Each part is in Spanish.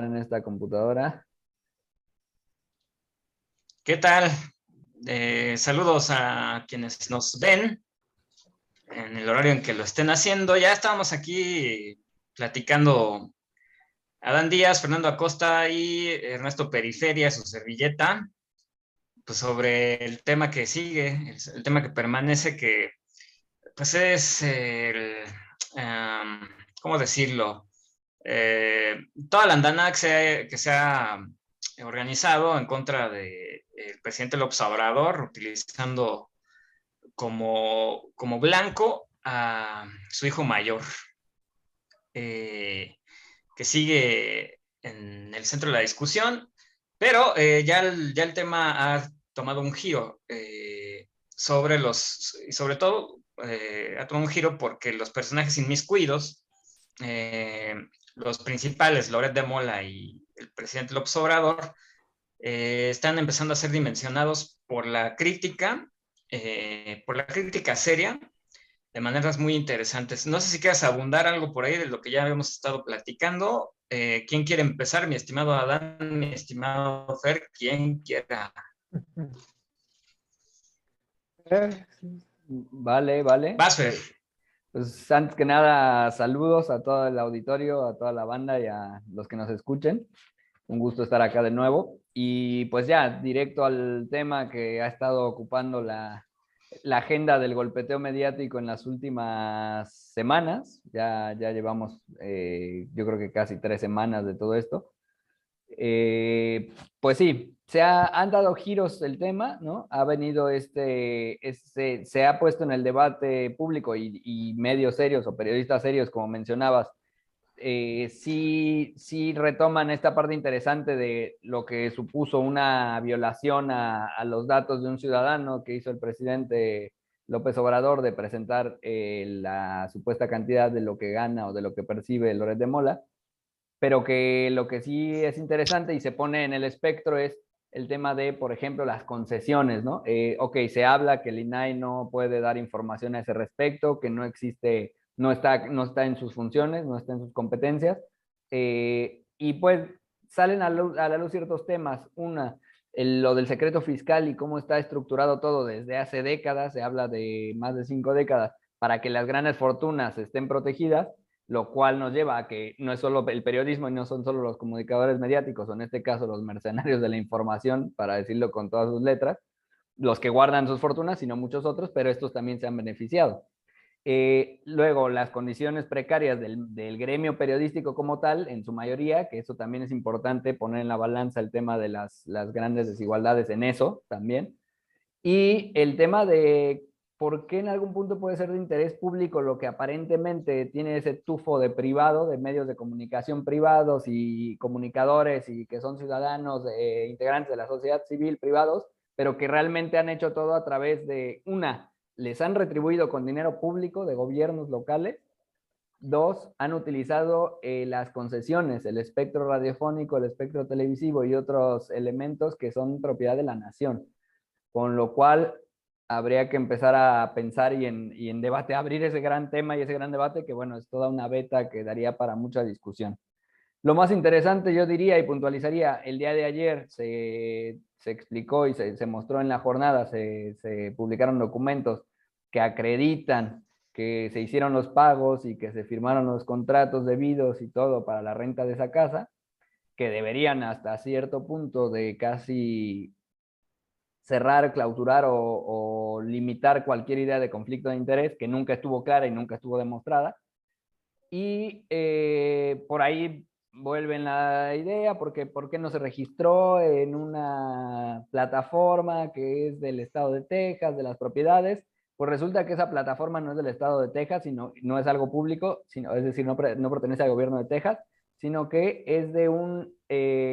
en esta computadora. ¿Qué tal? Saludos a quienes nos ven en el horario en que lo estén haciendo. Ya estábamos aquí platicando Adán Díaz, Fernando Acosta y Ernesto Periferia, su servilleta, pues sobre el tema que sigue, el tema que permanece, que pues es ¿cómo decirlo? Toda la andanada que se ha organizado en contra del presidente López Obrador, utilizando como blanco a su hijo mayor, eh, que sigue en el centro de la discusión, pero ya el tema ha tomado un giro y sobre todo ha tomado un giro porque los personajes inmiscuidos, eh, los principales, Loret de Mola y el presidente López Obrador, están empezando a ser dimensionados por la crítica seria, de maneras muy interesantes. No sé si quieras abundar algo por ahí de lo que ya habíamos estado platicando. ¿Quién quiere empezar? Mi estimado Adán, mi estimado Fer, ¿quién quiera? Vale, vale. Vas, Fer. Pues antes que nada, saludos a todo el auditorio, a toda la banda y a los que nos escuchen. Un gusto estar acá de nuevo. Y pues ya, directo al tema que ha estado ocupando la agenda del golpeteo mediático en las últimas semanas. Ya llevamos, yo creo que casi 3 semanas de todo esto. Pues sí, han dado giros el tema, ¿no? Ha venido se ha puesto en el debate público y medios serios o periodistas serios, como mencionabas, sí retoman esta parte interesante de lo que supuso una violación a los datos de un ciudadano que hizo el presidente López Obrador de presentar la supuesta cantidad de lo que gana o de lo que percibe Loret de Mola, pero que lo que sí es interesante y se pone en el espectro es el tema de, por ejemplo, las concesiones, ¿no? Ok, se habla que el INAI no puede dar información a ese respecto, que no existe, no está en sus funciones, no está en sus competencias, y pues salen a la luz ciertos temas. Lo del secreto fiscal y cómo está estructurado todo desde hace décadas, se habla de más de 5 décadas, para que las grandes fortunas estén protegidas, lo cual nos lleva a que no es solo el periodismo y no son solo los comunicadores mediáticos, o en este caso los mercenarios de la información, para decirlo con todas sus letras, los que guardan sus fortunas, sino muchos otros, pero estos también se han beneficiado. Luego, las condiciones precarias del gremio periodístico como tal, en su mayoría, que eso también es importante poner en la balanza el tema de las grandes desigualdades en eso también. Y el tema de por qué en algún punto puede ser de interés público lo que aparentemente tiene ese tufo de privado, de medios de comunicación privados y comunicadores y que son ciudadanos, integrantes de la sociedad civil privados, pero que realmente han hecho todo a través de, les han retribuido con dinero público de gobiernos locales. Dos, han utilizado las concesiones, el espectro radiofónico, el espectro televisivo y otros elementos que son propiedad de la nación. Con lo cual habría que empezar a pensar y en debate, abrir ese gran tema y ese gran debate que, bueno, es toda una beta que daría para mucha discusión. Lo más interesante, yo diría y puntualizaría, el día de ayer se explicó y se mostró en la jornada, se publicaron documentos que acreditan que se hicieron los pagos y que se firmaron los contratos debidos y todo para la renta de esa casa, que deberían hasta cierto punto de casi cerrar, clausurar o limitar cualquier idea de conflicto de interés que nunca estuvo clara y nunca estuvo demostrada. Y por ahí vuelven la idea, porque ¿por qué no se registró en una plataforma que es del estado de Texas, de las propiedades? Pues resulta que esa plataforma no es del estado de Texas, sino no es algo público, es decir, no pertenece al gobierno de Texas, sino que es de un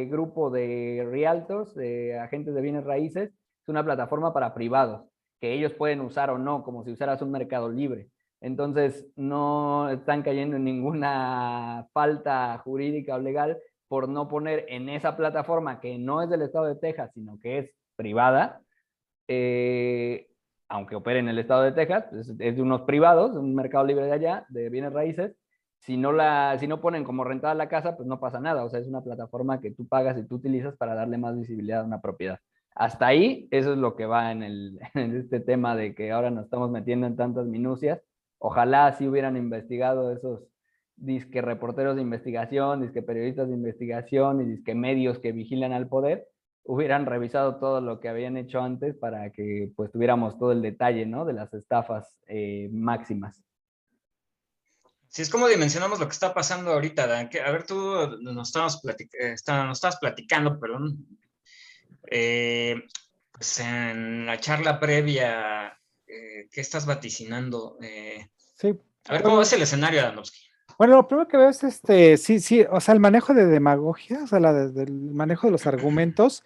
grupo de realtors, de agentes de bienes raíces. Es una plataforma para privados, que ellos pueden usar o no, como si usaras un mercado libre. Entonces, no están cayendo en ninguna falta jurídica o legal por no poner en esa plataforma, que no es del estado de Texas, sino que es privada, aunque opere en el estado de Texas, es de unos privados, un mercado libre de allá, de bienes raíces, si no ponen como rentada la casa, pues no pasa nada. O sea, es una plataforma que tú pagas y tú utilizas para darle más visibilidad a una propiedad. Hasta ahí, eso es lo que va en este tema de que ahora nos estamos metiendo en tantas minucias. Ojalá si hubieran investigado esos disque reporteros de investigación, disque periodistas de investigación y disque medios que vigilan al poder, hubieran revisado todo lo que habían hecho antes para que pues tuviéramos todo el detalle, ¿no? De las estafas máximas. Sí, es como dimensionamos lo que está pasando ahorita, Dan. A ver, tú nos estabas platicando, perdón, eh, pues en la charla previa, ¿qué estás vaticinando? Sí, A ver, ¿cómo ves bueno, el escenario, Adamovsky? bueno, lo primero que veo es sí, sí, o sea, el manejo de demagogia, o sea, del manejo de los argumentos,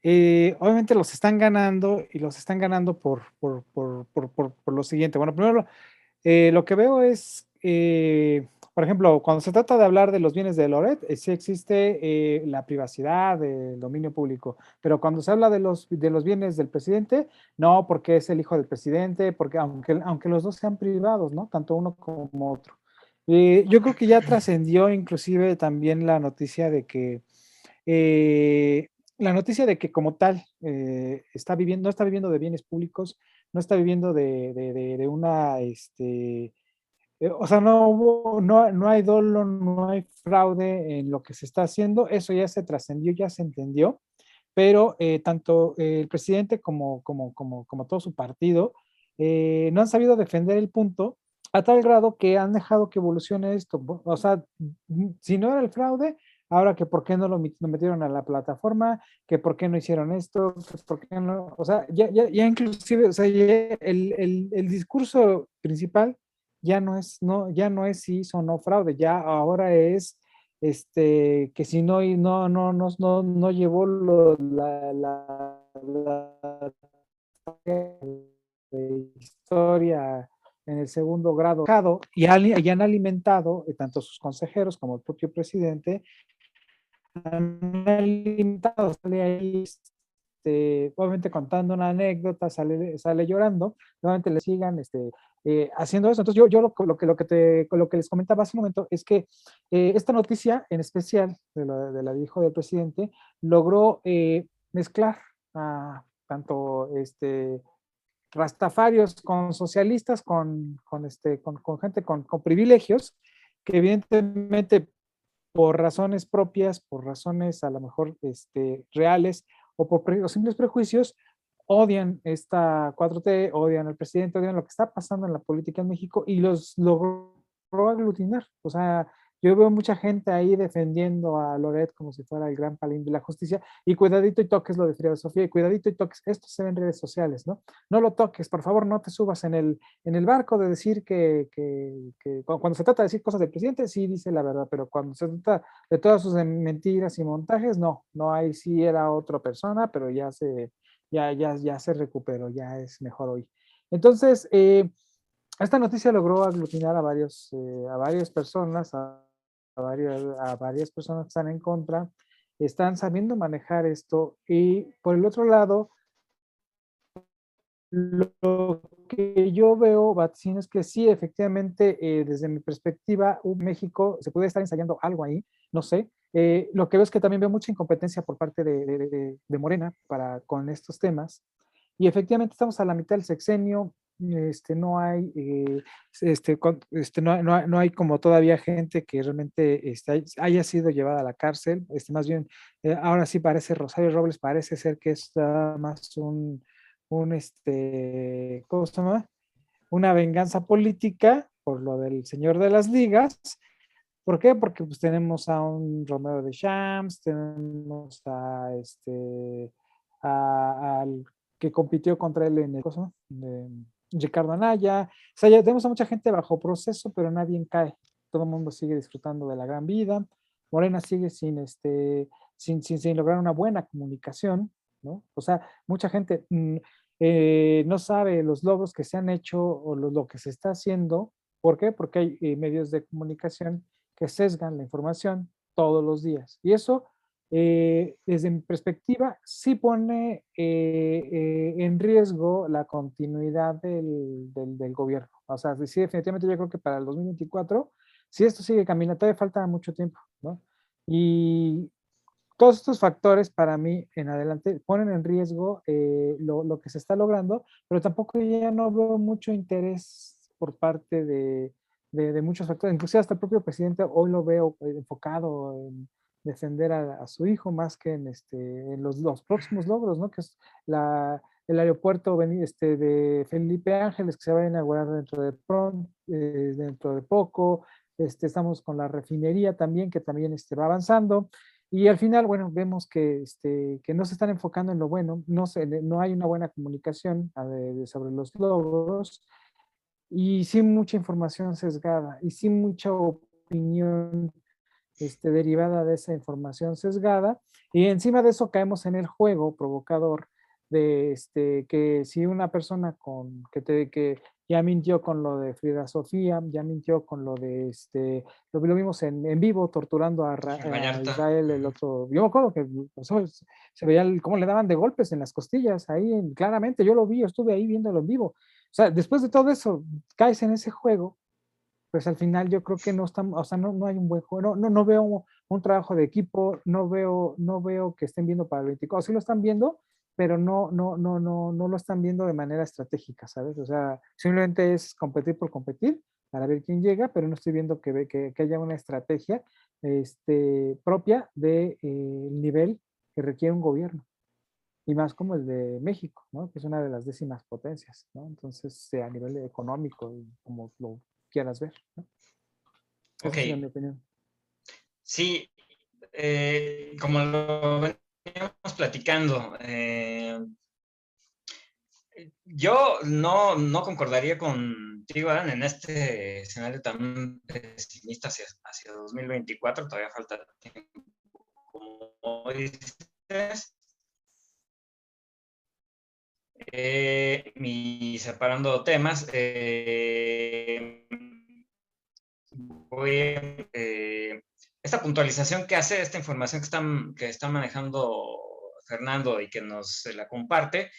obviamente los están ganando y los están ganando por lo siguiente. Bueno, primero lo que veo es, por ejemplo, cuando se trata de hablar de los bienes de Loret, sí existe la privacidad, el dominio público, pero cuando se habla de los bienes del presidente, no, porque es el hijo del presidente, porque aunque los dos sean privados, ¿no? Tanto uno como otro. Yo creo que ya trascendió inclusive también eh, la noticia de que como tal no está viviendo de bienes públicos, no está viviendo de una, o sea, no hay dolo, no hay fraude en lo que se está haciendo, eso ya se trascendió, ya se entendió, pero tanto el presidente como todo su partido no han sabido defender el punto a tal grado que han dejado que evolucione esto. O sea, si no era el fraude, ahora que por qué no lo metieron a la plataforma, que por qué no hicieron esto, que por qué no, o sea, ya inclusive, o sea, ya el discurso principal ya no es si hizo o no fraude, ya ahora es que si no, no llevó la historia en el segundo grado y han alimentado, tanto sus consejeros como el propio presidente, han alimentado, sale ahí, obviamente contando una anécdota, sale llorando, nuevamente le sigan haciendo eso. Entonces yo lo que les comentaba hace un momento es que esta noticia en especial de la hijo del presidente logró mezclar a tanto rastafarios con socialistas, con gente con privilegios, que evidentemente por razones propias, por razones a lo mejor reales o por simples prejuicios, odian esta 4T, odian al presidente, odian lo que está pasando en la política en México y los logró aglutinar. O sea, yo veo mucha gente ahí defendiendo a Loret como si fuera el gran paladín de la justicia y cuidadito y toques lo de Frida Sofía y cuidadito y toques, esto se ve en redes sociales, ¿no? No lo toques, por favor, no te subas en el barco de decir que cuando se trata de decir cosas del presidente, sí dice la verdad, pero cuando se trata de todas sus mentiras y montajes, no, ahí sí era otra persona, pero ya se recuperó, ya es mejor hoy. Entonces, esta noticia logró aglutinar a varias personas, a varias personas que están en contra, están sabiendo manejar esto y por el otro lado, lo que yo veo, Batsin, es que sí, efectivamente, desde mi perspectiva, México se puede estar ensayando algo ahí, no sé. Lo que veo es que también veo mucha incompetencia por parte de Morena con estos temas. Y efectivamente estamos a la mitad del sexenio, no hay, no hay como todavía gente que realmente haya sido llevada a la cárcel. Más bien, ahora sí parece, Rosario Robles parece ser que es más ¿cómo se llama? Una venganza política por lo del señor de las ligas. ¿Por qué? Porque pues tenemos a un Romero de Champs, tenemos al que compitió contra él en el coso, Ricardo Anaya. O sea, ya tenemos a mucha gente bajo proceso, pero nadie cae. Todo el mundo sigue disfrutando de la gran vida. Morena sigue sin lograr una buena comunicación, ¿no? O sea, mucha gente no sabe los logros que se han hecho o lo que se está haciendo. ¿Por qué? Porque hay medios de comunicación que sesgan la información todos los días. Y eso, desde mi perspectiva, sí pone en riesgo la continuidad del gobierno. O sea, sí, definitivamente yo creo que para el 2024 si esto sigue caminando, todavía falta mucho tiempo, ¿no? Y todos estos factores para mí en adelante ponen en riesgo lo que se está logrando, pero tampoco ya no veo mucho interés por parte de muchos factores. Inclusive hasta el propio presidente hoy lo veo enfocado en defender a su hijo más que en los próximos logros, ¿no? Que es el aeropuerto de Felipe Ángeles, que se va a inaugurar dentro de poco. Estamos con la refinería también, que también va avanzando. Y al final, bueno, vemos que no se están enfocando en lo bueno, no hay una buena comunicación sobre los logros y sin mucha información sesgada y sin mucha opinión derivada de esa información sesgada. Y encima de eso caemos en el juego provocador de que si una persona que ya mintió con lo de Frida Sofía, ya mintió con lo de lo vimos en vivo torturando a Israel el otro, yo me acuerdo que se veía cómo le daban de golpes en las costillas, ahí claramente, yo lo vi, yo estuve ahí viéndolo en vivo. O sea, después de todo eso, caes en ese juego, pues al final yo creo que no estamos, o sea, no hay un buen juego, no veo un trabajo de equipo, no veo que estén viendo para el 24, sí lo están viendo, pero no lo están viendo de manera estratégica, ¿sabes? O sea, simplemente es competir por competir para ver quién llega, pero no estoy viendo que haya una estrategia propia del nivel que requiere un gobierno. Y más como el de México, ¿no? Que es una de las 10º potencias, ¿no? Entonces, a nivel económico, como lo quieras ver, ¿no? Ok. Esa sería mi opinión. Sí, como lo veníamos platicando, yo no concordaría contigo, Alan, en este escenario tan pesimista hacia 2024, todavía falta tiempo, como dices. Y separando temas, esta puntualización que hace, esta información que está manejando Fernando y que nos la comparte,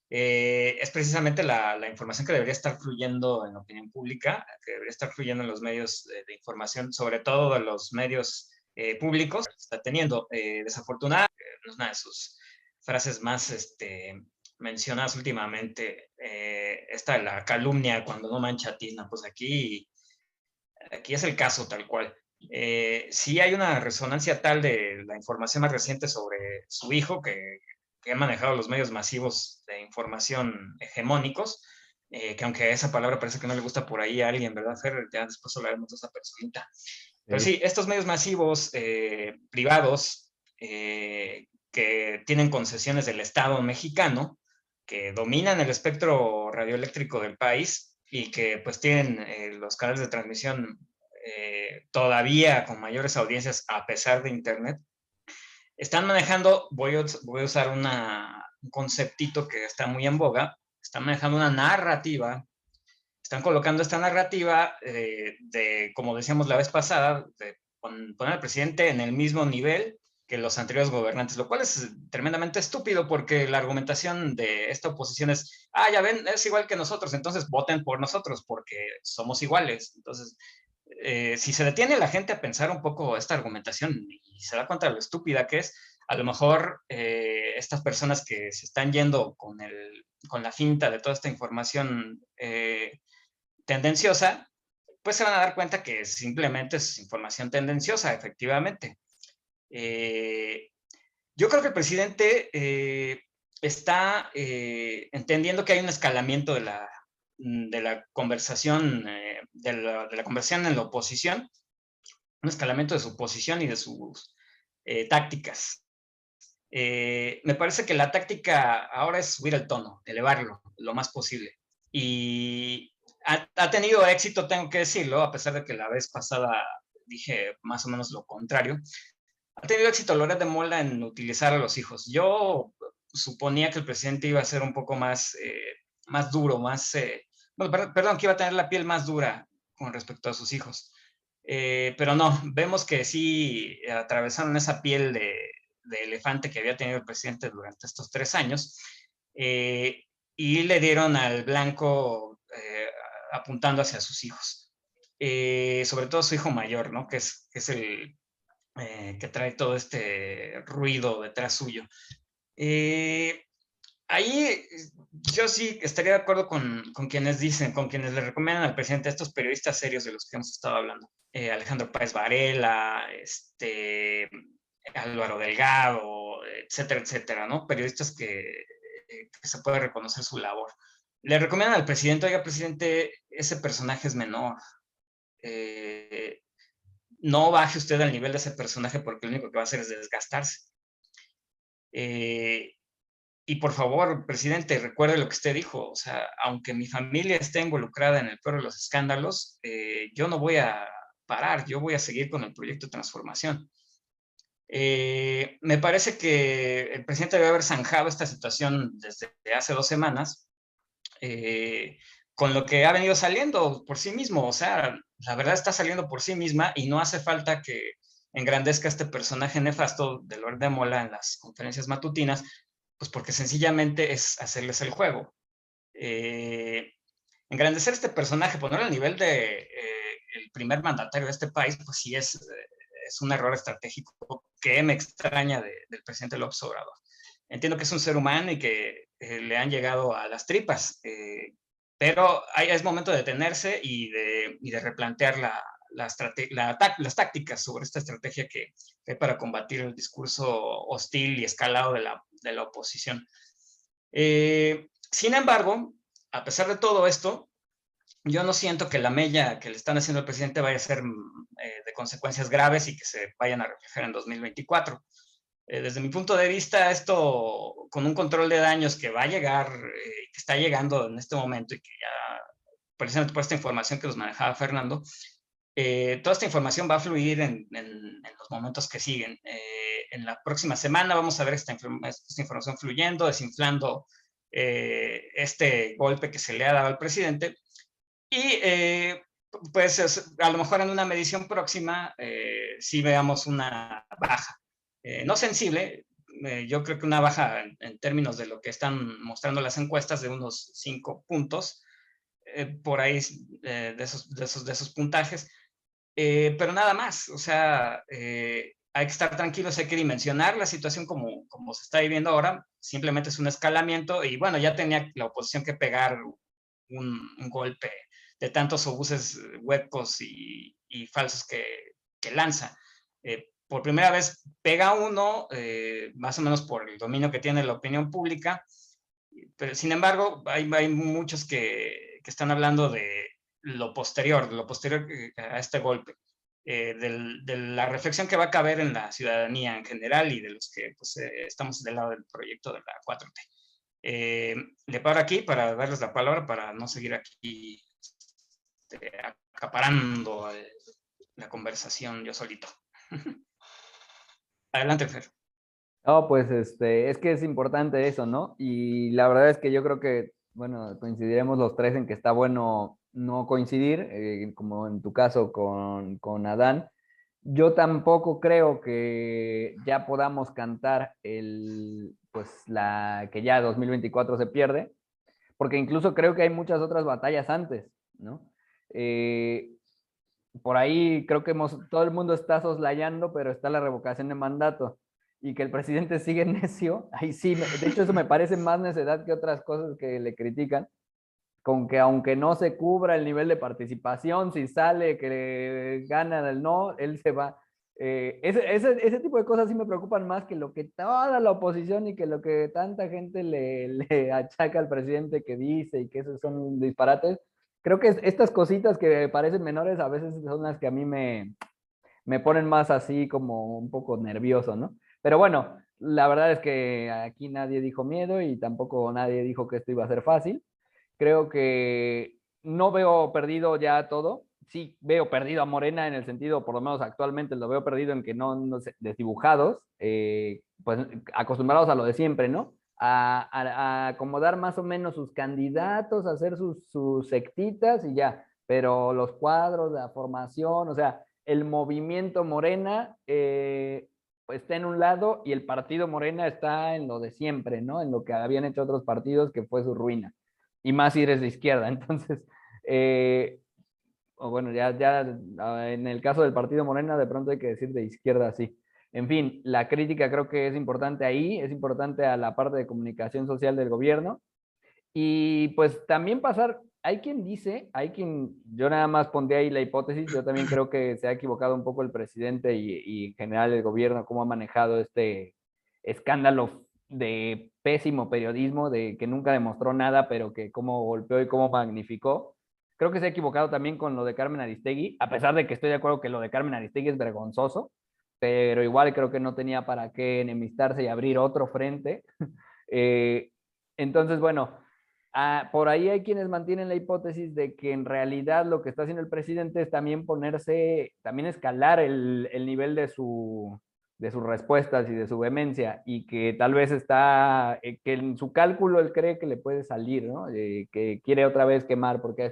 es precisamente la información que debería estar fluyendo en la opinión pública, que debería estar fluyendo en los medios de información, sobre todo de los medios públicos que está teniendo. Desafortunadamente, no es una de sus frases más mencionadas últimamente, esta de la calumnia cuando no mancha tizna, pues aquí es el caso tal cual. Sí hay una resonancia tal de la información más reciente sobre su hijo que han manejado los medios masivos de información hegemónicos, que aunque esa palabra parece que no le gusta por ahí a alguien, ¿verdad, Fer? Ya después hablaremos de esa personita. Pero sí, estos medios masivos privados que tienen concesiones del Estado mexicano, que dominan el espectro radioeléctrico del país y que pues tienen los canales de transmisión todavía con mayores audiencias a pesar de Internet, están manejando, voy a usar un conceptito que está muy en boga, están manejando una narrativa, están colocando esta narrativa como decíamos la vez pasada, de poner al presidente en el mismo nivel que los anteriores gobernantes, lo cual es tremendamente estúpido porque la argumentación de esta oposición es, ya ven, es igual que nosotros, entonces voten por nosotros porque somos iguales. Entonces, si se detiene la gente a pensar un poco esta argumentación y se da cuenta de lo estúpida que es, a lo mejor estas personas que se están yendo con la finta de toda esta información tendenciosa, pues se van a dar cuenta que simplemente es información tendenciosa, efectivamente. Yo creo que el presidente está entendiendo que hay un escalamiento de la conversación, de la conversación en la oposición, un escalamiento de su posición y de sus tácticas. Me parece que la táctica ahora es subir el tono, elevarlo lo más posible. Y ha tenido éxito, tengo que decirlo, a pesar de que la vez pasada dije más o menos lo contrario. Ha tenido éxito Loret de Mola en utilizar a los hijos. Yo suponía que el presidente iba a ser un poco más duro, bueno, perdón, que iba a tener la piel más dura con respecto a sus hijos. Pero no, vemos que sí atravesaron esa piel de elefante que había tenido el presidente durante estos 3 años y le dieron al blanco apuntando hacia sus hijos. sobre todo su hijo mayor, ¿no? Que es el que trae todo este ruido detrás suyo. Ahí yo sí estaría de acuerdo con quienes dicen, con quienes le recomiendan al presidente, a estos periodistas serios de los que hemos estado hablando. Alejandro Páez Varela, Álvaro Delgado, etcétera, etcétera, ¿no? Periodistas que se puede reconocer su labor. Le recomiendan al presidente, oiga, presidente, ese personaje es menor. No baje usted al nivel de ese personaje porque lo único que va a hacer es desgastarse. Y por favor, presidente, recuerde lo que usted dijo. O sea, aunque mi familia esté involucrada en el peor de los escándalos, yo no voy a parar, yo voy a seguir con el proyecto de transformación. Me parece que el presidente debe haber zanjado esta situación desde hace 2 semanas, con lo que ha venido saliendo por sí mismo. O sea, la verdad está saliendo por sí misma y no hace falta que engrandezca este personaje nefasto de Lord de Mola en las conferencias matutinas, pues porque sencillamente es hacerles el juego. Engrandecer este personaje, ponerlo al nivel de el primer mandatario de este país, pues sí es un error estratégico que me extraña del presidente López Obrador. Entiendo que es un ser humano y que le han llegado a las tripas, pero es momento de detenerse y de replantear las tácticas sobre esta estrategia que hay para combatir el discurso hostil y escalado de la oposición. Sin embargo, a pesar de todo esto, yo no siento que la mella que le están haciendo al presidente vaya a ser de consecuencias graves y que se vayan a reflejar en 2024. Desde mi punto de vista, esto con un control de daños que va a llegar, que está llegando en este momento y que ya, precisamente por esta información que nos manejaba Fernando, toda esta información va a fluir en los momentos que siguen. En la próxima semana vamos a ver esta información fluyendo, desinflando este golpe que se le ha dado al presidente. Y pues a lo mejor en una medición próxima sí veamos una baja. No sensible, yo creo que una baja en términos de lo que están mostrando las encuestas de unos 5 puntos, por ahí de esos puntajes, pero nada más. O sea, hay que estar tranquilos, hay que dimensionar la situación como se está viviendo ahora. Simplemente es un escalamiento y bueno, ya tenía la oposición que pegar un golpe de tantos obuses huecos y falsos que lanza. Por primera vez pega uno, más o menos por el dominio que tiene la opinión pública, pero sin embargo hay muchos que están hablando de lo posterior a este golpe, de la reflexión que va a caber en la ciudadanía en general y de los que pues, estamos del lado del proyecto de la 4T. Le paro aquí para darles la palabra para no seguir aquí acaparando la conversación yo solito. Adelante, Fer. No, pues es que es importante eso, ¿no? Y la verdad es que yo creo que, bueno, coincidiremos los tres en que está bueno no coincidir, como en tu caso con Adán. Yo tampoco creo que ya podamos cantar pues que ya 2024 se pierde, porque incluso creo que hay muchas otras batallas antes, ¿no? Eh, por ahí creo que todo el mundo está soslayando, pero está la revocación de mandato y que el presidente sigue necio, ahí sí, de hecho eso me parece más necedad que otras cosas que le critican, con que aunque no se cubra el nivel de participación, si sale que gana el no, él se va. Ese tipo de cosas sí me preocupan más que lo que toda la oposición y que lo que tanta gente le achaca al presidente que dice y que esos son disparates. Creo que estas cositas que parecen menores a veces son las que a mí me ponen más así como un poco nervioso, ¿no? Pero bueno, la verdad es que aquí nadie dijo miedo y tampoco nadie dijo que esto iba a ser fácil. Creo que no veo perdido ya todo. Sí veo perdido a Morena en el sentido, por lo menos actualmente lo veo perdido en que no sé, desdibujados, pues acostumbrados a lo de siempre, ¿no? A acomodar más o menos sus candidatos, a hacer sus sectitas y ya. Pero los cuadros, la formación, o sea, el movimiento Morena pues está en un lado y el partido Morena está en lo de siempre, ¿no? En lo que habían hecho otros partidos que fue su ruina y más si eres de izquierda. Entonces, o bueno, ya en el caso del partido Morena, de pronto hay que decir de izquierda, sí. En fin, la crítica creo que es importante ahí, es importante a la parte de comunicación social del gobierno. Y pues también pasar, hay quien dice, yo nada más pondría ahí la hipótesis, yo también creo que se ha equivocado un poco el presidente y en general el gobierno, cómo ha manejado este escándalo de pésimo periodismo, de que nunca demostró nada, pero que cómo golpeó y cómo magnificó. Creo que se ha equivocado también con lo de Carmen Aristegui, a pesar de que estoy de acuerdo que lo de Carmen Aristegui es vergonzoso, pero igual creo que no tenía para qué enemistarse y abrir otro frente. Eh, entonces, bueno, por ahí hay quienes mantienen la hipótesis de que en realidad lo que está haciendo el presidente es también también escalar el nivel de sus respuestas y de su vehemencia, y que tal vez que en su cálculo él cree que le puede salir, ¿no? Que quiere otra vez quemar, porque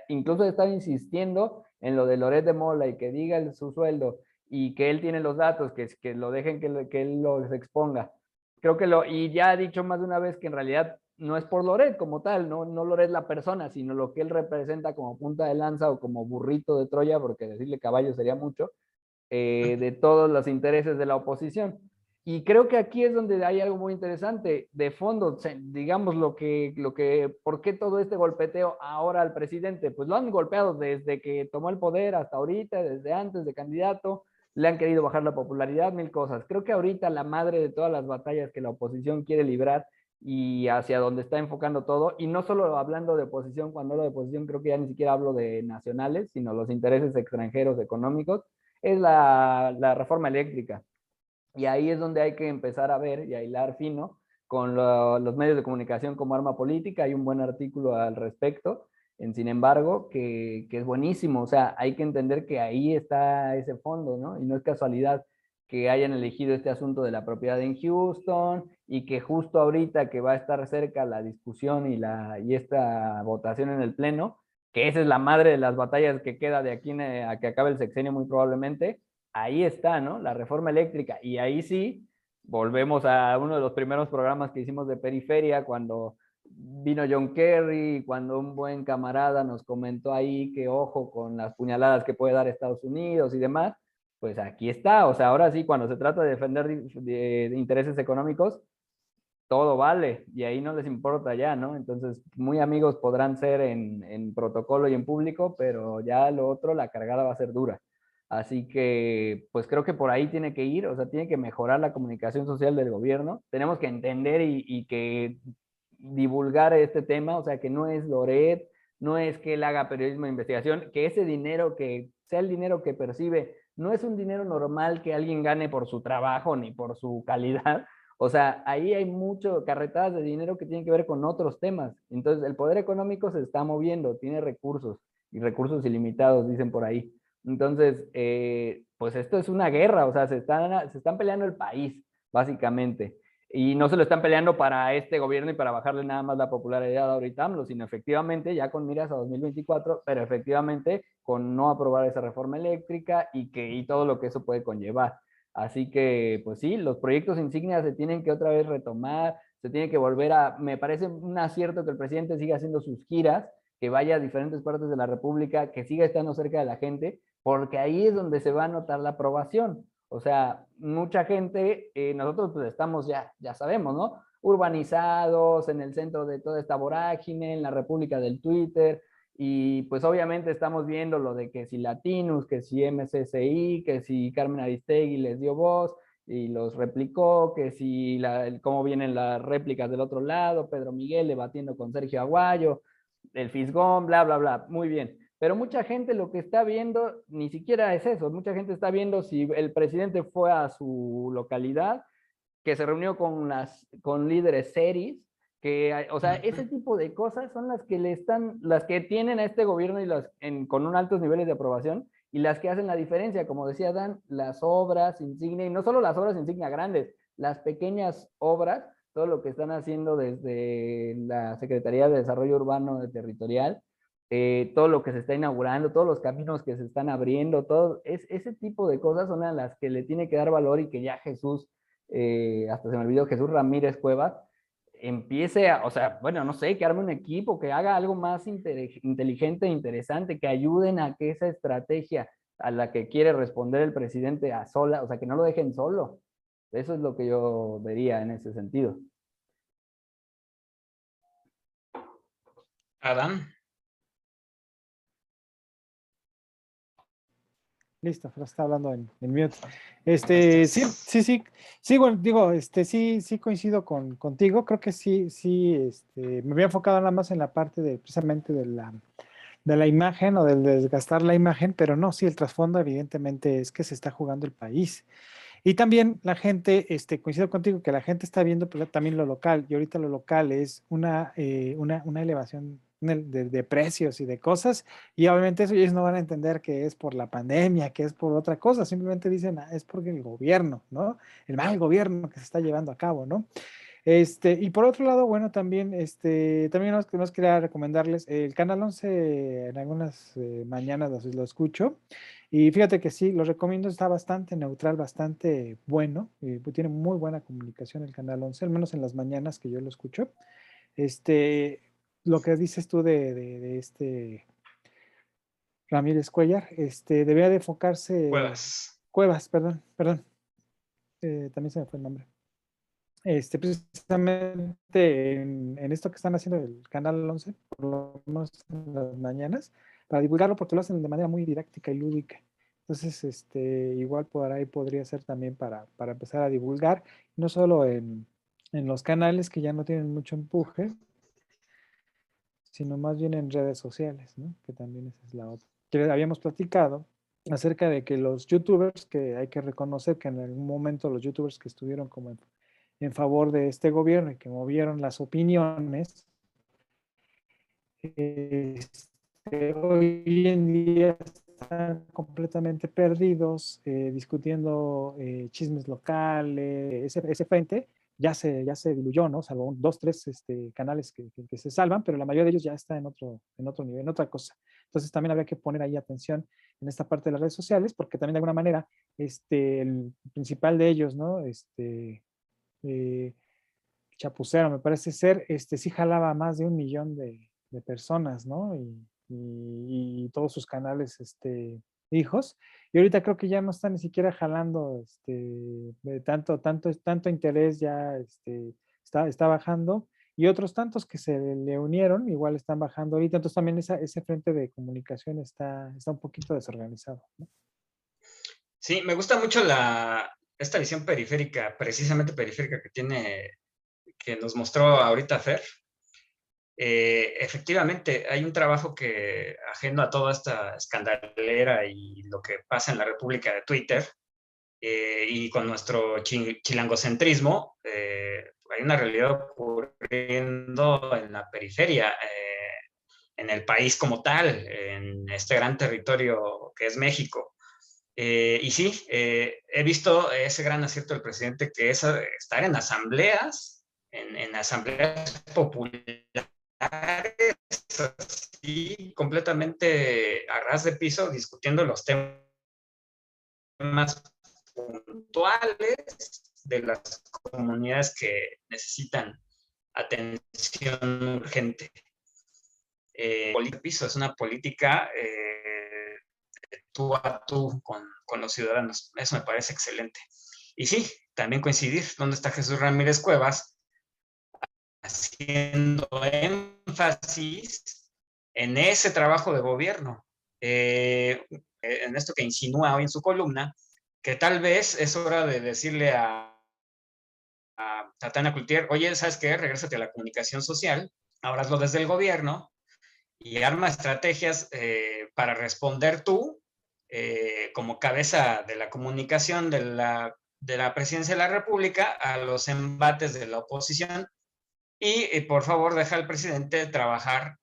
incluso ha estado insistiendo en lo de Loret de Mola y que diga su sueldo y que él tiene los datos, que lo dejen que él los exponga. Creo y ya ha dicho más de una vez que en realidad no es por Loret como tal, no Loret la persona, sino lo que él representa como punta de lanza o como burrito de Troya, porque decirle caballo sería mucho, de todos los intereses de la oposición. Y creo que aquí es donde hay algo muy interesante, de fondo, digamos ¿por qué todo este golpeteo ahora al presidente? Pues lo han golpeado desde que tomó el poder hasta ahorita, desde antes de candidato, le han querido bajar la popularidad, mil cosas. Creo que ahorita la madre de todas las batallas que la oposición quiere librar y hacia donde está enfocando todo, y no solo hablando de oposición, cuando hablo de oposición creo que ya ni siquiera hablo de nacionales, sino los intereses extranjeros económicos, es la reforma eléctrica. Y ahí es donde hay que empezar a ver y a hilar fino con los medios de comunicación como arma política. Hay un buen artículo al respecto, sin embargo, que es buenísimo. O sea, hay que entender que ahí está ese fondo, ¿no? Y no es casualidad que hayan elegido este asunto de la propiedad en Houston y que justo ahorita que va a estar cerca la discusión y esta votación en el Pleno, que esa es la madre de las batallas que queda de aquí a que acabe el sexenio muy probablemente, ahí está, ¿no? La reforma eléctrica. Y ahí sí, volvemos a uno de los primeros programas que hicimos de Periferia, cuando vino John Kerry, cuando un buen camarada nos comentó ahí que ojo con las puñaladas que puede dar Estados Unidos y demás, pues aquí está. O sea, ahora sí, cuando se trata de defender de intereses económicos, todo vale y ahí no les importa ya, ¿no? Entonces, muy amigos podrán ser en protocolo y en público, pero ya lo otro, la cargada va a ser dura. Así que, pues creo que por ahí tiene que ir, o sea, tiene que mejorar la comunicación social del gobierno. Tenemos que entender y que divulgar este tema, o sea, que no es Loret, no es que él haga periodismo de investigación, que ese dinero que sea el dinero que percibe, no es un dinero normal que alguien gane por su trabajo ni por su calidad. O sea, ahí hay mucho carretadas de dinero que tienen que ver con otros temas. Entonces, el poder económico se está moviendo, tiene recursos y recursos ilimitados, dicen por ahí. Entonces, pues esto es una guerra, o sea, se están peleando el país, básicamente. Y no se lo están peleando para este gobierno y para bajarle nada más la popularidad ahorita AMLO, sino efectivamente ya con miras a 2024, pero efectivamente con no aprobar esa reforma eléctrica y todo lo que eso puede conllevar. Así que, pues sí, los proyectos insignias se tienen que otra vez retomar, se tiene que me parece un acierto que el presidente siga haciendo sus giras, que vaya a diferentes partes de la República, que siga estando cerca de la gente, porque ahí es donde se va a notar la aprobación. O sea, mucha gente, nosotros pues estamos ya sabemos, ¿no? Urbanizados en el centro de toda esta vorágine, en la República del Twitter, y pues obviamente estamos viendo lo de que si Latinus, que si MCCI, que si Carmen Aristegui les dio voz y los replicó, que si cómo vienen las réplicas del otro lado, Pedro Miguel debatiendo con Sergio Aguayo, el Fisgón, bla, bla, bla, muy bien. Pero mucha gente lo que está viendo ni siquiera es eso, mucha gente está viendo si el presidente fue a su localidad, que se reunió con líderes seris, o sea, ese tipo de cosas son las que tienen a este gobierno con un altos niveles de aprobación y las que hacen la diferencia, como decía Dan, las obras insignia, y no solo las obras insignia grandes, las pequeñas obras, todo lo que están haciendo desde la Secretaría de Desarrollo Urbano Territorial, todo lo que se está inaugurando, todos los caminos que se están abriendo, ese tipo de cosas son a las que le tiene que dar valor y que ya Jesús, hasta se me olvidó, Jesús Ramírez Cuevas, empiece a, o sea, bueno, no sé, que arme un equipo, que haga algo más inteligente e interesante, que ayuden a que esa estrategia a la que quiere responder el presidente a sola, o sea, que no lo dejen solo. Eso es lo que yo vería en ese sentido. Adán. Listo, Fran está hablando en mute. Sí, bueno, digo, sí coincido contigo. Creo que sí, me había enfocado nada más en la parte precisamente de la imagen o del desgastar la imagen, pero no, sí, el trasfondo evidentemente es que se está jugando el país. Y también la gente, coincido contigo que la gente está viendo pues, también lo local, y ahorita lo local es una elevación de precios y de cosas, y obviamente eso ellos no van a entender que es por la pandemia, que es por otra cosa, simplemente dicen, es porque el gobierno, ¿no? El mal gobierno que se está llevando a cabo, ¿no? Y por otro lado, bueno, también, también nos quería recomendarles el Canal 11 en algunas mañanas lo escucho. Y fíjate que sí, lo recomiendo, está bastante neutral, bastante bueno. Pues tiene muy buena comunicación el Canal 11, al menos en las mañanas que yo lo escucho. Este, lo que dices tú de este Ramírez Cuellar, debería de enfocarse, Cuevas. Cuevas, perdón, también se me fue el nombre. Precisamente en esto que están haciendo el Canal 11, por lo menos en las mañanas, para divulgarlo, porque lo hacen de manera muy didáctica y lúdica. Entonces, igual por ahí podría ser también para empezar a divulgar, no solo en los canales que ya no tienen mucho empuje, sino más bien en redes sociales, ¿no? Que también esa es la otra. Que habíamos platicado acerca de que los youtubers, que hay que reconocer que en algún momento los youtubers que estuvieron como en favor de este gobierno y que movieron las opiniones, hoy en día están completamente perdidos, discutiendo chismes locales, ese frente ya se diluyó, ¿no? Salvo dos, tres canales que se salvan, pero la mayoría de ellos ya está en otro nivel, en otra cosa. Entonces también habría que poner ahí atención en esta parte de las redes sociales, porque también de alguna manera el principal de ellos, ¿no? Eh, Chapucero, me parece ser, sí jalaba a más de 1 millón de personas, ¿no? Y todos sus canales, hijos. Y ahorita creo que ya no está ni siquiera jalando, de tanto interés ya, está bajando. Y otros tantos que se le unieron, igual están bajando ahorita. Entonces también ese frente de comunicación está un poquito desorganizado, ¿no? Sí, me gusta mucho esta visión periférica, precisamente periférica que nos mostró ahorita Fer. Efectivamente, hay un trabajo que, ajeno a toda esta escandalera y lo que pasa en la República de Twitter, y con nuestro chilangocentrismo, hay una realidad ocurriendo en la periferia, en el país como tal, en este gran territorio que es México. Y sí, he visto ese gran acierto del presidente, que es estar en asambleas, en asambleas populares, así, completamente a ras de piso, discutiendo los temas puntuales de las comunidades que necesitan atención urgente. Piso es una política tú a tú con los ciudadanos. Eso me parece excelente. Y sí, también coincidir, ¿dónde está Jesús Ramírez Cuevas? Haciendo énfasis en ese trabajo de gobierno, en esto que insinúa hoy en su columna, que tal vez es hora de decirle a Tatiana Cloutier, oye, ¿sabes qué? Regrésate a la comunicación social, ahora hazlo desde el gobierno y arma estrategias para responder tú, como cabeza de la comunicación de la presidencia de la República, a los embates de la oposición. Y por favor, deja al presidente trabajar,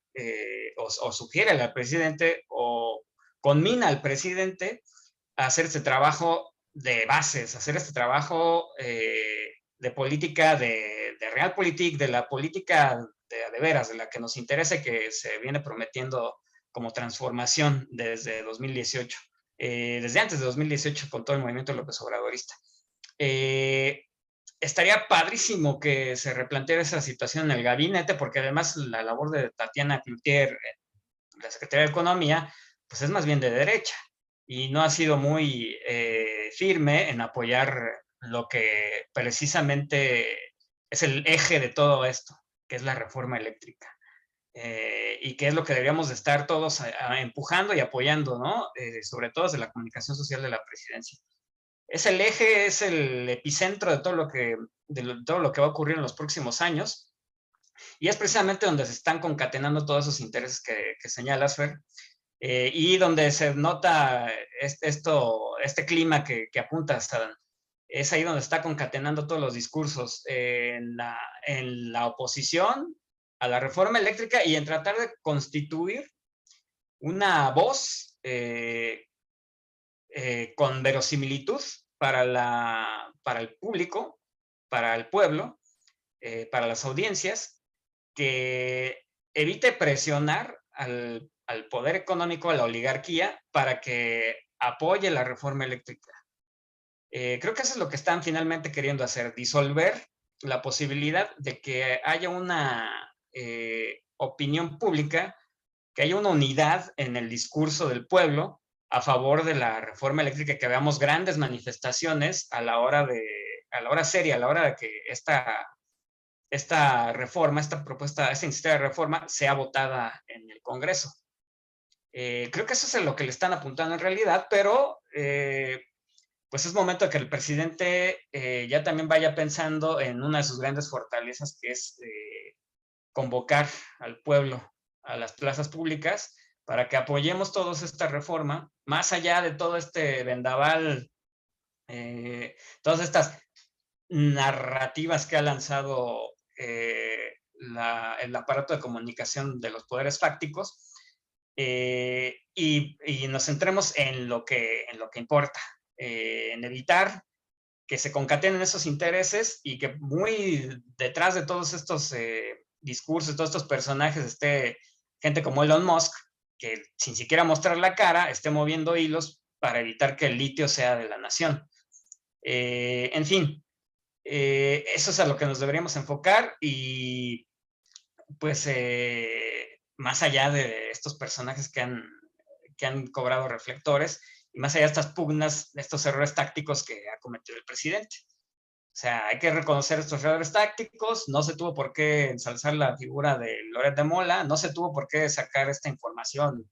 o sugiere al presidente, o conmina al presidente a hacer este trabajo de bases, hacer este trabajo de política, de realpolitik, de la política de veras, de la que nos interesa y que se viene prometiendo como transformación desde 2018, desde antes de 2018 con todo el movimiento López Obradorista. estaría padrísimo que se replanteara esa situación en el gabinete, porque además la labor de Tatiana Cloutier, la Secretaría de Economía, pues es más bien de derecha y no ha sido muy firme en apoyar lo que precisamente es el eje de todo esto, que es la reforma eléctrica. Y que es lo que deberíamos de estar todos empujando y apoyando, ¿no? Sobre todo desde la comunicación social de la presidencia. Es el eje, es el epicentro de todo todo lo que va a ocurrir en los próximos años, y es precisamente donde se están concatenando todos esos intereses que señalas, Fer, y donde se nota este clima que apuntas, Adán. Es ahí donde está concatenando todos los discursos en la oposición a la reforma eléctrica y en tratar de constituir una voz con verosimilitud para el público, para el pueblo, para las audiencias, que evite presionar al poder económico, a la oligarquía, para que apoye la reforma eléctrica. Creo que eso es lo que están finalmente queriendo hacer, disolver la posibilidad de que haya una opinión pública, que haya una unidad en el discurso del pueblo a favor de la reforma eléctrica, que veamos grandes manifestaciones a la hora seria, a la hora de que esta reforma, esta propuesta, esta iniciativa de reforma sea votada en el Congreso. Creo que eso es a lo que le están apuntando en realidad, pero pues es momento de que el presidente ya también vaya pensando en una de sus grandes fortalezas, que es convocar al pueblo a las plazas públicas para que apoyemos todos esta reforma, más allá de todo este vendaval, todas estas narrativas que ha lanzado el aparato de comunicación de los poderes fácticos, y nos centremos en lo que importa, en evitar que se concatenen esos intereses y que muy detrás de todos estos discursos, todos estos personajes, esté gente como Elon Musk, que sin siquiera mostrar la cara, esté moviendo hilos para evitar que el litio sea de la nación. En fin, eso es a lo que nos deberíamos enfocar y pues más allá de estos personajes que han cobrado reflectores y más allá de estas pugnas, de estos errores tácticos que ha cometido el presidente. O sea, hay que reconocer estos errores tácticos, no se tuvo por qué ensalzar la figura de Loret de Mola, no se tuvo por qué sacar esta información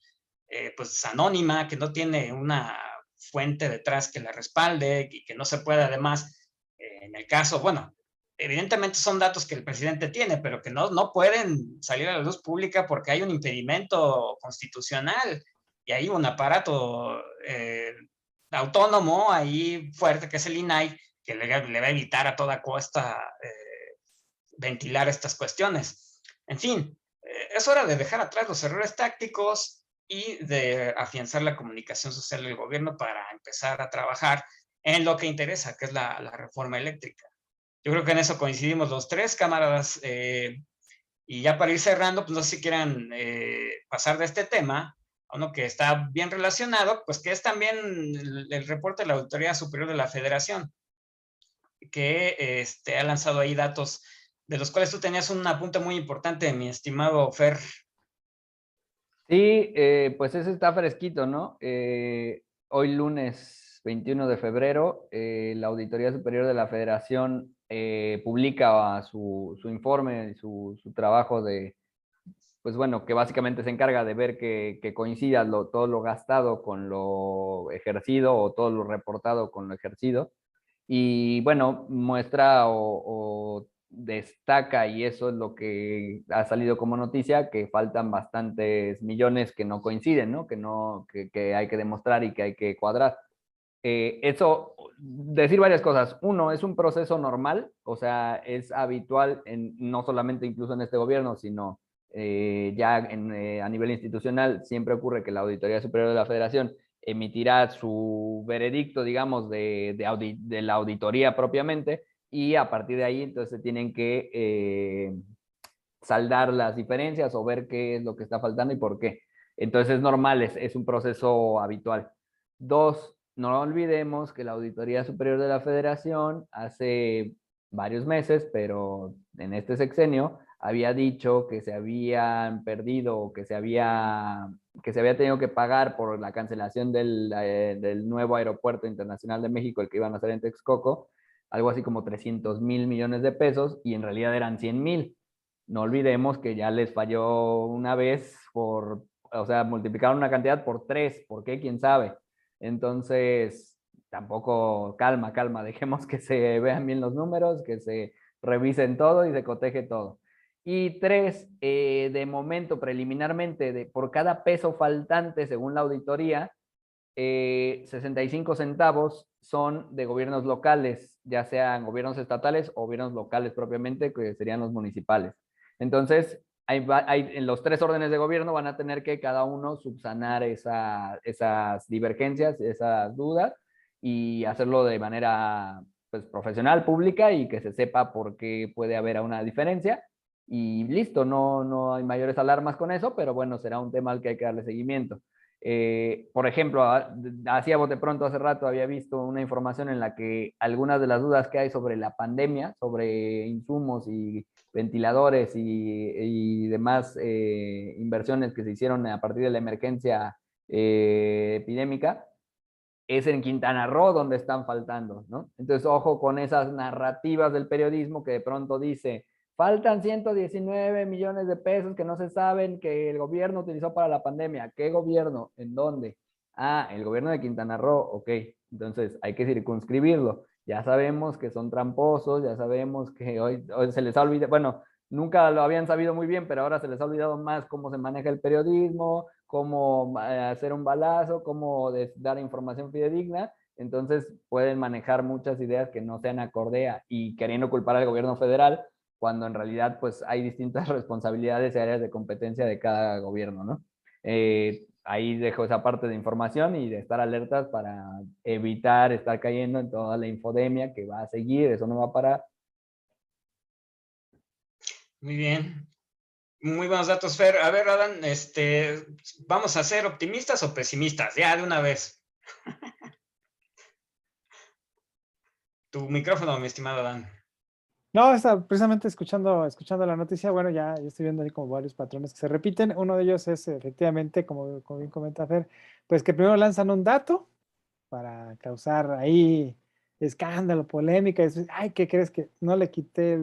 pues anónima, que no tiene una fuente detrás que la respalde y que no se puede además, en el caso, bueno, evidentemente son datos que el presidente tiene, pero que no pueden salir a la luz pública porque hay un impedimento constitucional y hay un aparato autónomo ahí fuerte que es el INAI, que le va a evitar a toda costa ventilar estas cuestiones. En fin, es hora de dejar atrás los errores tácticos y de afianzar la comunicación social del gobierno para empezar a trabajar en lo que interesa, que es la reforma eléctrica. Yo creo que en eso coincidimos los tres, camaradas. Y ya para ir cerrando, pues no sé si quieran pasar de este tema a uno que está bien relacionado, pues que es también el reporte de la Auditoría Superior de la Federación, que ha lanzado ahí datos de los cuales tú tenías un apunte muy importante, mi estimado Fer. Sí, pues ese está fresquito, ¿no? Hoy lunes 21 de febrero, la Auditoría Superior de la Federación publica su informe, su trabajo de, pues bueno, que básicamente se encarga de ver que coincida todo lo gastado con lo ejercido o todo lo reportado con lo ejercido. Y bueno, muestra o destaca, y eso es lo que ha salido como noticia, que faltan bastantes millones que no coinciden, ¿no? Que hay que demostrar y que hay que cuadrar. Eso, decir varias cosas. Uno, es un proceso normal, o sea, es habitual, no solamente incluso en este gobierno, sino ya a nivel institucional, siempre ocurre que la Auditoría Superior de la Federación emitirá su veredicto, digamos, de la auditoría propiamente, y a partir de ahí entonces se tienen que saldar las diferencias o ver qué es lo que está faltando y por qué. Entonces es normal, es un proceso habitual. Dos, no olvidemos que la Auditoría Superior de la Federación hace varios meses, pero en este sexenio había dicho que se habían perdido o que se había tenido que pagar por la cancelación del nuevo aeropuerto internacional de México, el que iban a hacer en Texcoco, algo así como 300,000 millones de pesos, y en realidad eran 100,000. No olvidemos que ya les falló una vez o sea, multiplicaron una cantidad por 3. ¿Por qué? ¿Quién sabe? Entonces, tampoco, calma, calma, dejemos que se vean bien los números, que se revisen todo y se coteje todo. Y 3, de momento, preliminarmente, por cada peso faltante, según la auditoría, 65 centavos son de gobiernos locales, ya sean gobiernos estatales o gobiernos locales propiamente, que serían los municipales. Entonces, en los 3 órdenes de gobierno van a tener que cada uno subsanar esas divergencias, esas dudas, y hacerlo de manera pues, profesional, pública, y que se sepa por qué puede haber una diferencia. Y listo, no hay mayores alarmas con eso, pero bueno, será un tema al que hay que darle seguimiento. Por ejemplo, hacía bote pronto hace rato, había visto una información en la que algunas de las dudas que hay sobre la pandemia, sobre insumos y ventiladores y demás inversiones que se hicieron a partir de la emergencia epidémica, es en Quintana Roo donde están faltando, ¿no? Entonces, ojo con esas narrativas del periodismo que de pronto dice, faltan 119 millones de pesos que no se saben que el gobierno utilizó para la pandemia. ¿Qué gobierno? ¿En dónde? Ah, el gobierno de Quintana Roo, ok. Entonces, hay que circunscribirlo. Ya sabemos que son tramposos, ya sabemos que hoy se les ha olvidado, bueno, nunca lo habían sabido muy bien, pero ahora se les ha olvidado más cómo se maneja el periodismo, cómo hacer un balazo, cómo dar información fidedigna. Entonces pueden manejar muchas ideas que no sean acorde y queriendo culpar al gobierno federal, cuando en realidad pues hay distintas responsabilidades y áreas de competencia de cada gobierno, ¿no? Ahí dejo esa parte de información y de estar alertas para evitar estar cayendo en toda la infodemia que va a seguir, eso no va a parar. Muy bien. Muy buenos datos, Fer. A ver, Adán, ¿vamos a ser optimistas o pesimistas? Ya, de una vez. Tu micrófono, mi estimado Adán. No, está precisamente escuchando la noticia. Bueno, ya estoy viendo ahí como varios patrones que se repiten. Uno de ellos es efectivamente, como bien comenta Fer, pues que primero lanzan un dato para causar ahí escándalo, polémica. Y dices, ay, ¿qué crees? Que no le quité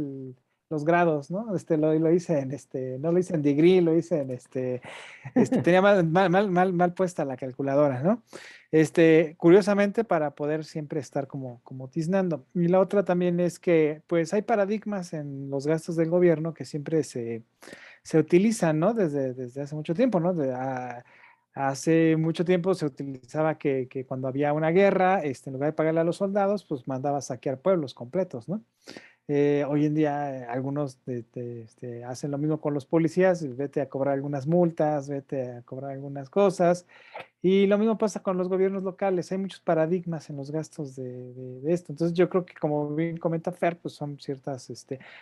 los grados, ¿no? Lo hice no lo hice en degree, lo hice en tenía mal puesta la calculadora, ¿no? Curiosamente, para poder siempre estar como tiznando. Y la otra también es que, pues, hay paradigmas en los gastos del gobierno que siempre se utilizan, ¿no? Desde hace mucho tiempo, ¿no? Hace mucho tiempo se utilizaba que cuando había una guerra, en lugar de pagarle a los soldados, pues mandaba a saquear pueblos completos, ¿no? Hoy en día algunos hacen lo mismo con los policías, vete a cobrar algunas multas, vete a cobrar algunas cosas. Y lo mismo pasa con los gobiernos locales. Hay muchos paradigmas en los gastos de esto. Entonces yo creo que como bien comenta Fer, pues son ciertas,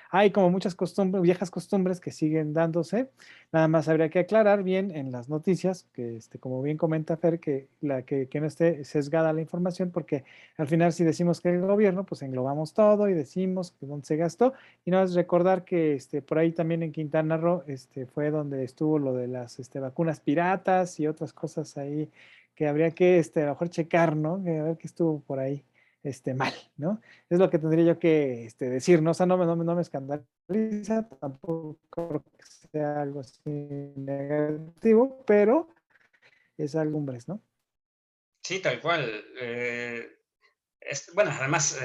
hay como muchas costumbres, viejas costumbres que siguen dándose. Nada más habría que aclarar bien en las noticias, que como bien comenta Fer, que no esté sesgada la información, porque al final si decimos que el gobierno, pues englobamos todo y decimos que dónde se gastó. Y no es recordar que por ahí también en Quintana Roo fue donde estuvo lo de las vacunas piratas y otras cosas ahí que habría que a lo mejor checar, ¿no? Que a ver qué estuvo por ahí mal, ¿no? Es lo que tendría yo que decir, ¿no? O sea, no me escandaliza, tampoco creo que sea algo así negativo, pero es algo, hombres, ¿no? Sí, tal cual. Bueno, además,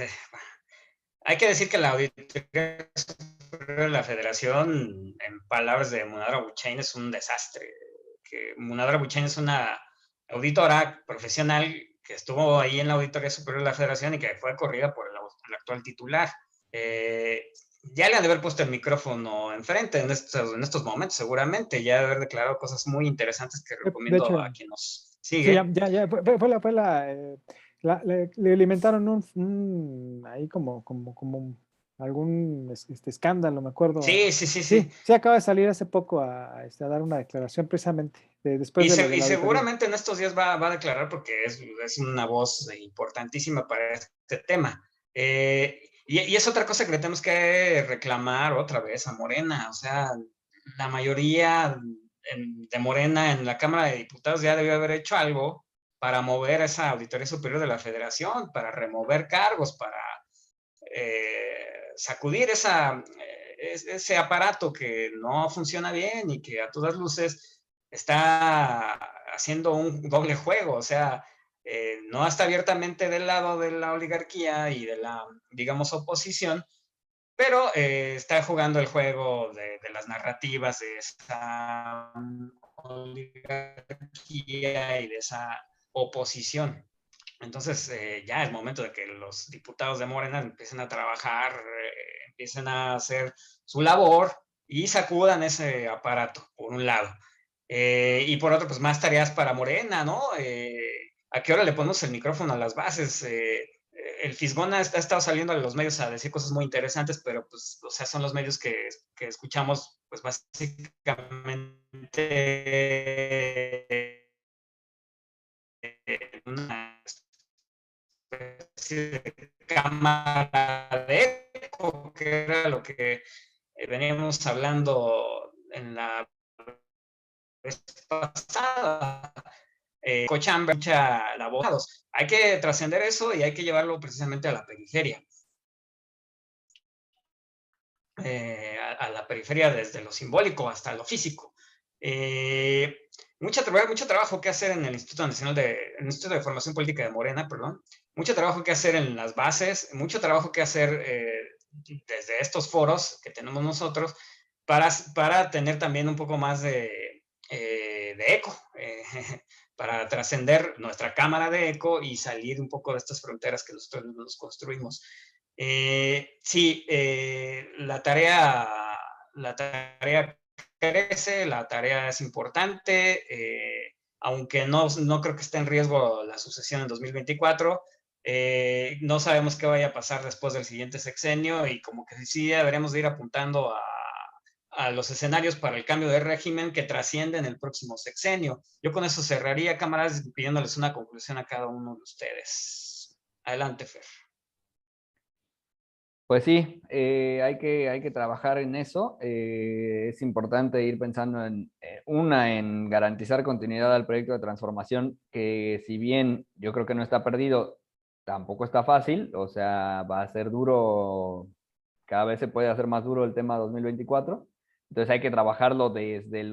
hay que decir que la Auditoría Superior de la Federación, en palabras de Munadra Buchain, es un desastre. Que Munadra Buchain es una auditora profesional que estuvo ahí en la Auditoría Superior de la Federación y que fue corrida por el actual titular. Ya le han de haber puesto el micrófono enfrente en estos momentos, seguramente. Ya de haber declarado cosas muy interesantes que recomiendo hecho, a quien nos sigue. Sí, ya le alimentaron ahí como algún escándalo, me acuerdo. Sí. Sí, acaba de salir hace poco a dar una declaración precisamente después de lo de Y la seguramente en estos días va a declarar porque es una voz importantísima para este tema. Y es otra cosa que le tenemos que reclamar otra vez a Morena. O sea, la mayoría de Morena en la Cámara de Diputados ya debió haber hecho algo para mover esa Auditoría Superior de la Federación, para remover cargos, para sacudir ese aparato que no funciona bien y que a todas luces está haciendo un doble juego. O sea, no está abiertamente del lado de la oligarquía y de la, digamos, oposición, pero está jugando el juego de las narrativas de esa oligarquía y de esa oposición. Entonces, ya es momento de que los diputados de Morena empiecen a trabajar, empiecen a hacer su labor y sacudan ese aparato, por un lado. Y por otro, pues más tareas para Morena, ¿no? ¿A qué hora le ponemos el micrófono a las bases? El Fisgón ha estado saliendo a los medios a decir cosas muy interesantes, pero pues, o sea, son los medios que escuchamos, pues básicamente una especie de cámara de eco, que era lo que veníamos hablando en la vez pasada. Cochambre, mucha labor. Hay que trascender eso y hay que llevarlo precisamente a la periferia. A la periferia desde lo simbólico hasta lo físico. Mucho trabajo que hacer en el Instituto Nacional el Instituto de Formación Política de Morena, perdón. Mucho trabajo que hacer en las bases, mucho trabajo que hacer desde estos foros que tenemos nosotros para tener también un poco más de eco, para trascender nuestra cámara de eco y salir un poco de estas fronteras que nosotros nos construimos. Sí, la tarea crece, la tarea es importante, aunque no creo que esté en riesgo la sucesión en 2024. No sabemos qué vaya a pasar después del siguiente sexenio y como que sí deberemos de ir apuntando a los escenarios para el cambio de régimen que trascienden el próximo sexenio. Yo con eso cerraría, cámaras, pidiéndoles una conclusión a cada uno de ustedes. Adelante, Fer. Pues sí, hay que trabajar en eso. Es importante ir pensando en garantizar continuidad al proyecto de transformación, que si bien yo creo que no está perdido, tampoco está fácil. O sea, va a ser duro, cada vez se puede hacer más duro el tema 2024. Entonces hay que trabajarlo desde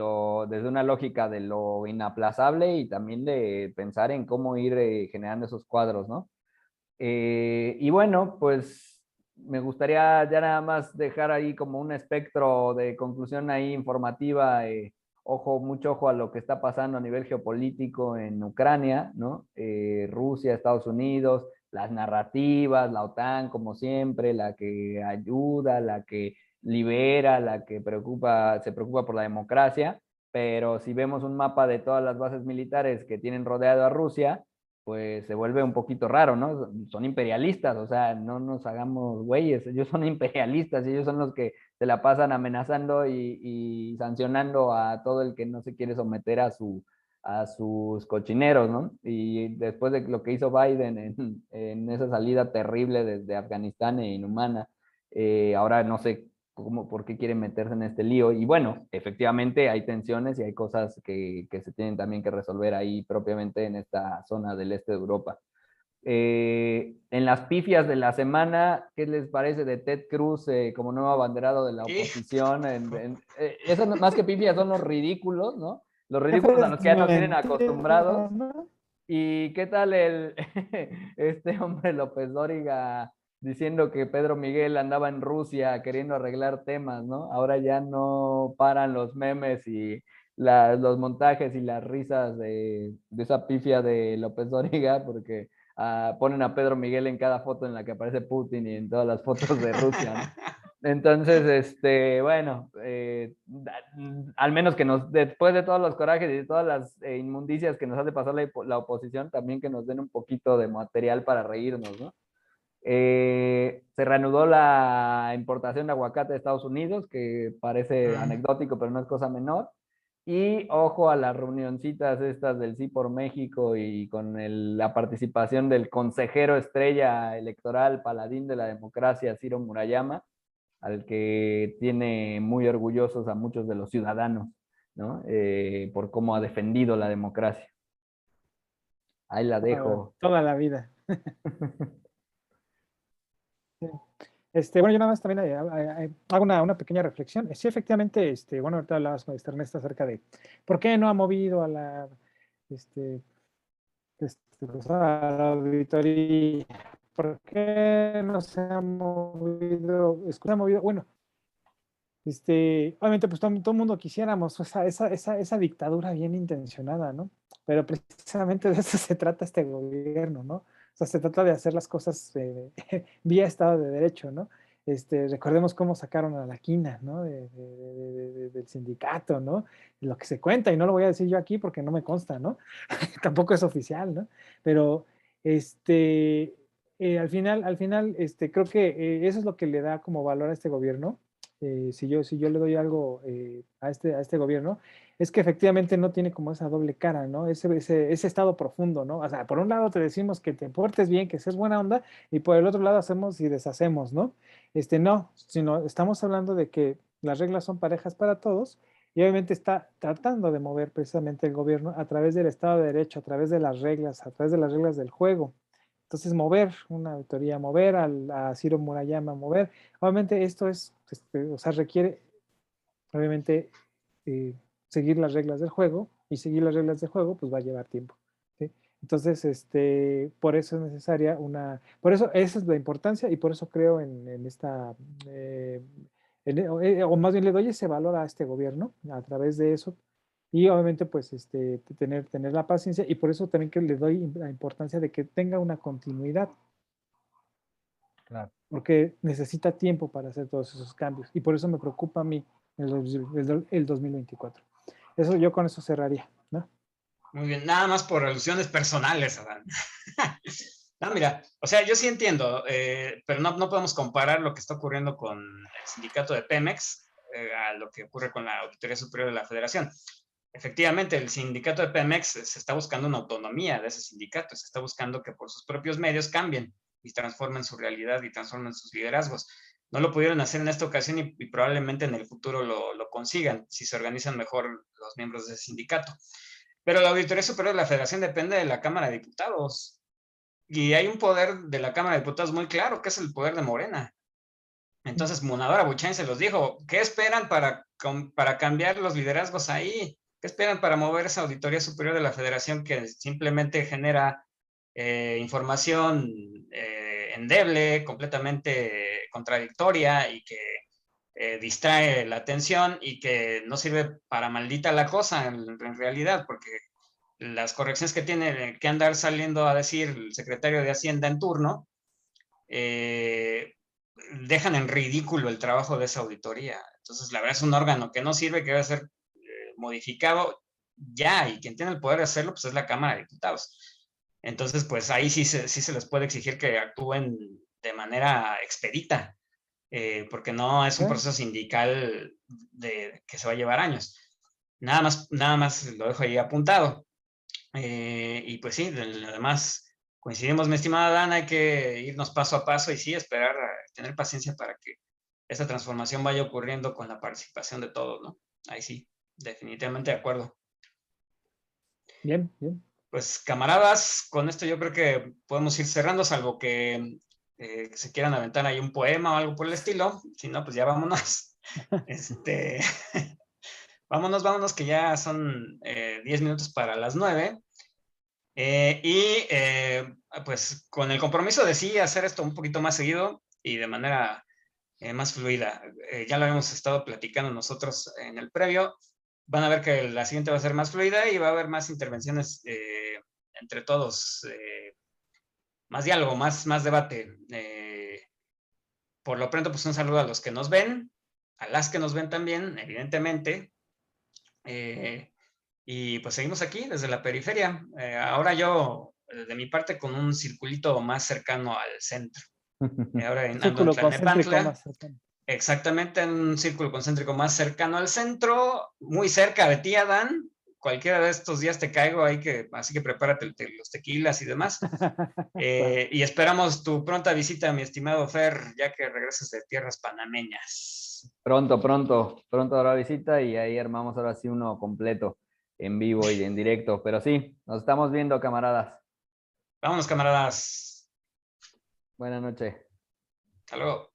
una lógica de lo inaplazable y también de pensar en cómo ir generando esos cuadros, ¿no? Y bueno, pues me gustaría ya nada más dejar ahí como un espectro de conclusión ahí informativa. Mucho ojo a lo que está pasando a nivel geopolítico en Ucrania, ¿no? Rusia, Estados Unidos, las narrativas, la OTAN como siempre, la que ayuda, la que libera, la que se preocupa por la democracia. Pero si vemos un mapa de todas las bases militares que tienen rodeado a Rusia, pues se vuelve un poquito raro, ¿no? Son imperialistas, o sea, no nos hagamos güeyes, ellos son imperialistas, ellos son los que se la pasan amenazando y sancionando a todo el que no se quiere someter a sus cochineros, ¿no? Y después de lo que hizo Biden en esa salida terrible desde Afganistán e inhumana, ahora no sé por qué quieren meterse en este lío. Y bueno, efectivamente hay tensiones y hay cosas que se tienen también que resolver ahí propiamente en esta zona del este de Europa. En las pifias de la semana, ¿qué les parece de Ted Cruz como nuevo abanderado de la oposición? Eso más que pifias son los ridículos, ¿no? Los ridículos a los que ya nos tienen acostumbrados. ¿No? ¿Y qué tal este hombre López Dóriga diciendo que Pedro Miguel andaba en Rusia queriendo arreglar temas, ¿no? Ahora ya no paran los memes y los montajes y las risas de esa pifia de López Dóriga porque ponen a Pedro Miguel en cada foto en la que aparece Putin y en todas las fotos de Rusia, ¿no? Entonces, bueno, al menos que después de todos los corajes y de todas las inmundicias que nos hace pasar la oposición, también que nos den un poquito de material para reírnos, ¿no? Se reanudó la importación de aguacate de Estados Unidos, que parece anecdótico, pero no es cosa menor. Y ojo a las reunioncitas estas del Sí por México y con la participación del consejero estrella electoral, paladín de la democracia, Ciro Murayama, al que tiene muy orgullosos a muchos de los ciudadanos, ¿no? Por cómo ha defendido la democracia. Ahí la dejo. Toda la vida. Sí. Bueno, yo nada más también hago una pequeña reflexión. Sí, efectivamente, bueno, ahorita hablabas, Ernesto, acerca de por qué no ha movido a la, pues, a la auditoría, por qué no se ha movido, bueno, obviamente, pues todo el mundo quisiéramos esa dictadura bien intencionada, ¿no? Pero precisamente de eso se trata este gobierno, ¿no? O sea, se trata de hacer las cosas vía Estado de Derecho, ¿no? Recordemos cómo sacaron a la quina, ¿no? Del sindicato, ¿no? Lo que se cuenta, y no lo voy a decir yo aquí porque no me consta, ¿no? Tampoco es oficial, ¿no? Pero, al final, creo que eso es lo que le da como valor a este gobierno. Si yo le doy algo a este gobierno, es que efectivamente no tiene como esa doble cara, ¿no? Ese estado profundo, ¿no? O sea, por un lado te decimos que te portes bien, que seas buena onda, y por el otro lado hacemos y deshacemos, ¿no? No, sino estamos hablando de que las reglas son parejas para todos, y obviamente está tratando de mover precisamente el gobierno a través del Estado de Derecho, a través de las reglas, a través de las reglas del juego. Entonces, mover una auditoría, mover a Ciro Murayama, mover, obviamente esto es, o sea, requiere, obviamente, seguir las reglas del juego, y seguir las reglas del juego, pues va a llevar tiempo, ¿sí? Entonces, por eso es necesaria por eso esa es la importancia, y por eso creo en esta, o más bien le doy ese valor a este gobierno a través de eso, y obviamente, pues, tener la paciencia, y por eso también que le doy la importancia de que tenga una continuidad. Claro. Porque necesita tiempo para hacer todos esos cambios, y por eso me preocupa a mí el 2024. Eso, yo con eso cerraría, ¿no? Muy bien, nada más por alusiones personales, Adán. No, mira, o sea, yo sí entiendo, pero no podemos comparar lo que está ocurriendo con el sindicato de Pemex a lo que ocurre con la Auditoría Superior de la Federación. Efectivamente, el sindicato de Pemex se está buscando una autonomía de ese sindicato, se está buscando que por sus propios medios cambien y transformen su realidad y transformen sus liderazgos. No lo pudieron hacer en esta ocasión y probablemente en el futuro lo consigan si se organizan mejor los miembros de ese sindicato. Pero la Auditoría Superior de la Federación depende de la Cámara de Diputados. Y hay un poder de la Cámara de Diputados muy claro, que es el poder de Morena. Entonces, Munadora Buchain se los dijo. ¿Qué esperan para cambiar los liderazgos ahí? ¿Qué esperan para mover esa Auditoría Superior de la Federación que simplemente genera información endeble, completamente contradictoria y que distrae la atención y que no sirve para maldita la cosa en realidad? Porque las correcciones que tiene que andar saliendo a decir el secretario de Hacienda en turno, dejan en ridículo el trabajo de esa auditoría. Entonces, la verdad es un órgano que no sirve, que debe ser modificado ya, y quien tiene el poder de hacerlo, pues es la Cámara de Diputados. Entonces, pues ahí sí se les puede exigir que actúen de manera expedita, porque no es un proceso sindical que se va a llevar años. Nada más lo dejo ahí apuntado. Y pues sí, además coincidimos, mi estimada Dana, hay que irnos paso a paso y sí, esperar, tener paciencia para que esa transformación vaya ocurriendo con la participación de todos, ¿no? Ahí sí, definitivamente de acuerdo. Bien, bien. Pues camaradas, con esto yo creo que podemos ir cerrando, salvo que se quieran aventar ahí un poema o algo por el estilo. Si no, pues ya vámonos. Vámonos, que ya son 10 minutos para las 9. Pues con el compromiso de sí hacer esto un poquito más seguido y de manera más fluida. Ya lo habíamos estado platicando nosotros en el previo. Van a ver que la siguiente va a ser más fluida y va a haber más intervenciones entre todos, más diálogo, más debate. Por lo pronto, pues un saludo a los que nos ven, a las que nos ven también, evidentemente. Y pues seguimos aquí desde la periferia. Ahora yo, de mi parte, con un circulito más cercano al centro. Ahora ando en Círculo concéntrico Tlalnepantla. más cercano. exactamente en un círculo concéntrico más cercano al centro, muy cerca de ti, Adán. Cualquiera de estos días te caigo, así que prepárate los tequilas y demás. Y esperamos tu pronta visita, mi estimado Fer, ya que regreses de tierras panameñas. Pronto habrá visita y ahí armamos ahora sí uno completo, en vivo y en directo. Pero sí, nos estamos viendo, camaradas. Vámonos, camaradas. Buenas noches. Hasta luego.